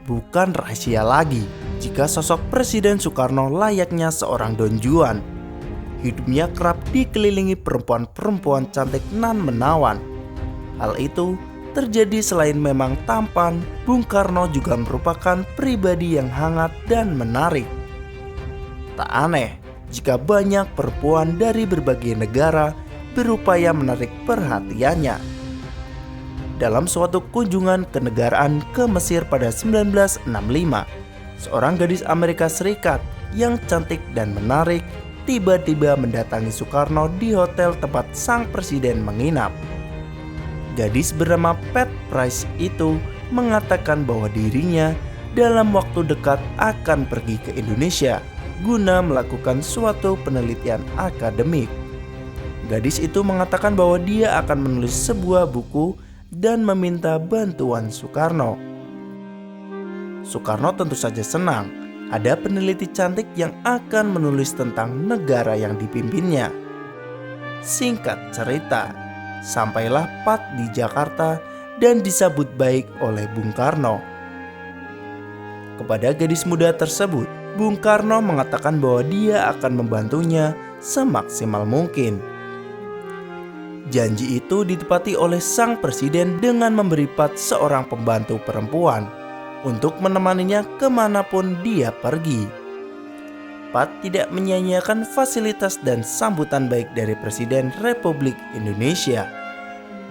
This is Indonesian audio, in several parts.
Bukan rahasia lagi jika sosok Presiden Soekarno layaknya seorang Don Juan. Hidupnya kerap dikelilingi perempuan-perempuan cantik nan menawan. Hal itu terjadi selain memang tampan, Bung Karno juga merupakan pribadi yang hangat dan menarik. Tak aneh jika banyak perempuan dari berbagai negara berupaya menarik perhatiannya. Dalam suatu kunjungan kenegaraan ke Mesir pada 1965, seorang gadis Amerika Serikat yang cantik dan menarik tiba-tiba mendatangi Soekarno di hotel tempat sang presiden menginap. Gadis bernama Pat Price itu mengatakan bahwa dirinya dalam waktu dekat akan pergi ke Indonesia guna melakukan suatu penelitian akademik. Gadis itu mengatakan bahwa dia akan menulis sebuah buku dan meminta bantuan Soekarno. Soekarno tentu saja senang ada peneliti cantik yang akan menulis tentang negara yang dipimpinnya. Singkat cerita, sampailah Pat di Jakarta dan disambut baik oleh Bung Karno. Kepada gadis muda tersebut, Bung Karno mengatakan bahwa dia akan membantunya semaksimal mungkin. Janji itu ditepati oleh sang presiden dengan memberi Pat seorang pembantu perempuan untuk menemaninya kemanapun dia pergi. Pat tidak menyia-nyiakan fasilitas dan sambutan baik dari Presiden Republik Indonesia.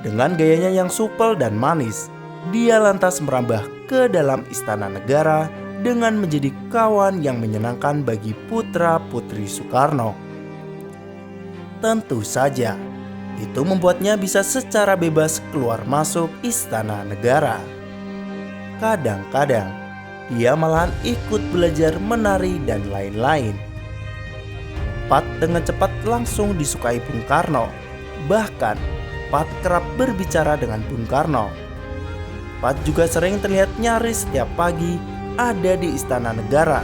Dengan gayanya yang supel dan manis, dia lantas merambah ke dalam istana negara dengan menjadi kawan yang menyenangkan bagi putra-putri Soekarno. Tentu saja, itu membuatnya bisa secara bebas keluar masuk istana negara. Kadang-kadang, dia malahan ikut belajar menari dan lain-lain. Pat dengan cepat langsung disukai Bung Karno. Bahkan, Pat kerap berbicara dengan Bung Karno. Pat juga sering terlihat nyaris setiap pagi ada di istana negara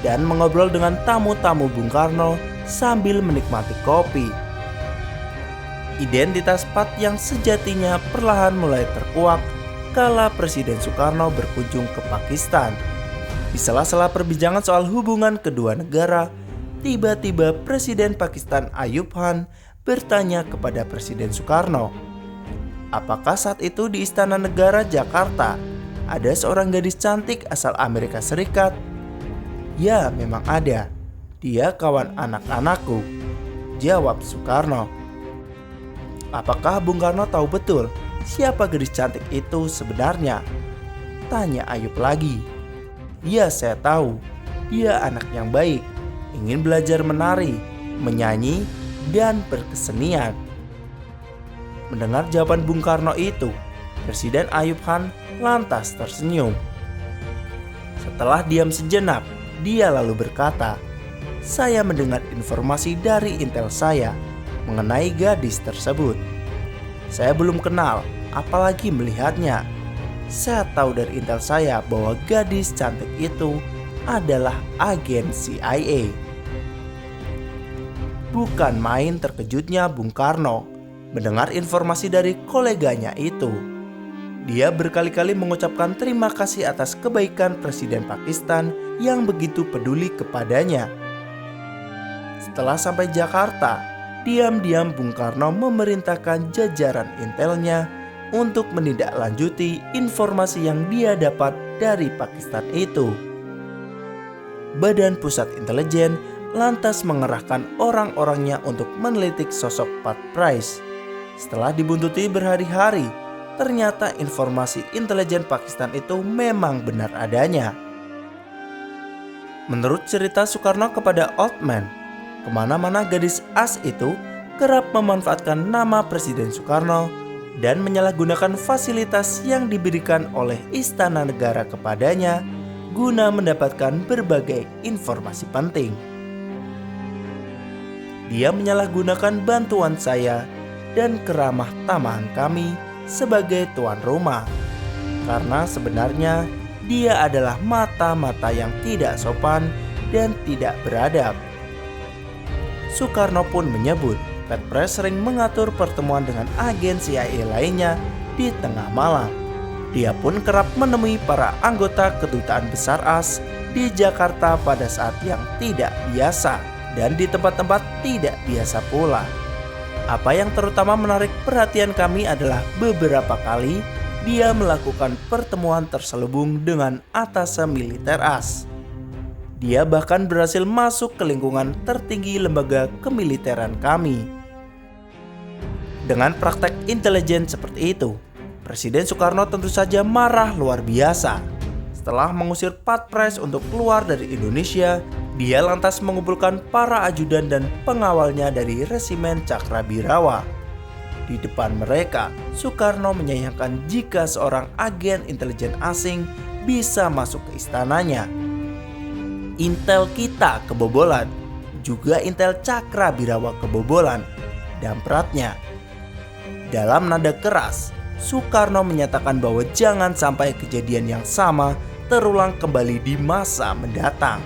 dan mengobrol dengan tamu-tamu Bung Karno sambil menikmati kopi. Identitas Pat yang sejatinya perlahan mulai terkuak kala Presiden Soekarno berkunjung ke Pakistan. Di sela-sela perbincangan soal hubungan kedua negara, tiba-tiba Presiden Pakistan Ayub Khan bertanya kepada Presiden Soekarno, apakah saat itu di Istana Negara Jakarta ada seorang gadis cantik asal Amerika Serikat? Ya, memang ada. Dia kawan anak-anakku, jawab Soekarno. Apakah Bung Karno tahu betul siapa gadis cantik itu sebenarnya? Tanya Ayub lagi. Ya, saya tahu. Dia anak yang baik, ingin belajar menari, menyanyi, dan berkesenian. Mendengar jawaban Bung Karno itu, Presiden Ayub Khan lantas tersenyum. Setelah diam sejenak, dia lalu berkata, saya mendengar informasi dari intel saya mengenai gadis tersebut. Saya belum kenal, apalagi melihatnya. Saya tahu dari intel saya bahwa gadis cantik itu adalah agen CIA. Bukan main terkejutnya Bung Karno mendengar informasi dari koleganya itu. Dia berkali-kali mengucapkan terima kasih atas kebaikan Presiden Pakistan yang begitu peduli kepadanya. Setelah sampai Jakarta, diam-diam Bung Karno memerintahkan jajaran intelnya untuk menindaklanjuti informasi yang dia dapat dari Pakistan itu. Badan Pusat Intelijen lantas mengerahkan orang-orangnya untuk menelitik sosok Pat Price. Setelah dibuntuti berhari-hari, ternyata informasi intelijen Pakistan itu memang benar adanya. Menurut cerita Soekarno kepada Oldman, kemana-mana gadis as itu kerap memanfaatkan nama Presiden Soekarno dan menyalahgunakan fasilitas yang diberikan oleh Istana Negara kepadanya guna mendapatkan berbagai informasi penting. Dia menyalahgunakan bantuan saya dan keramah tamahan kami sebagai tuan rumah, karena sebenarnya dia adalah mata-mata yang tidak sopan dan tidak beradab. Soekarno pun menyebut Petpres sering mengatur pertemuan dengan agen CIA lainnya di tengah malam. Dia pun kerap menemui para anggota Kedutaan Besar AS di Jakarta pada saat yang tidak biasa dan di tempat-tempat tidak biasa pula. Apa yang terutama menarik perhatian kami adalah beberapa kali dia melakukan pertemuan terselubung dengan atasan militer AS. Dia bahkan berhasil masuk ke lingkungan tertinggi lembaga kemiliteran kami. Dengan praktek intelijen seperti itu, Presiden Soekarno tentu saja marah luar biasa. Setelah mengusir Petpres untuk keluar dari Indonesia, dia lantas mengumpulkan para ajudan dan pengawalnya dari Resimen Cakrabirawa. Di depan mereka, Soekarno menyayangkan jika seorang agen intelijen asing bisa masuk ke istananya. Intel kita kebobolan, juga Intel Cakrabirawa kebobolan, dampratnya. Dalam nada keras, Soekarno menyatakan bahwa jangan sampai kejadian yang sama terulang kembali di masa mendatang.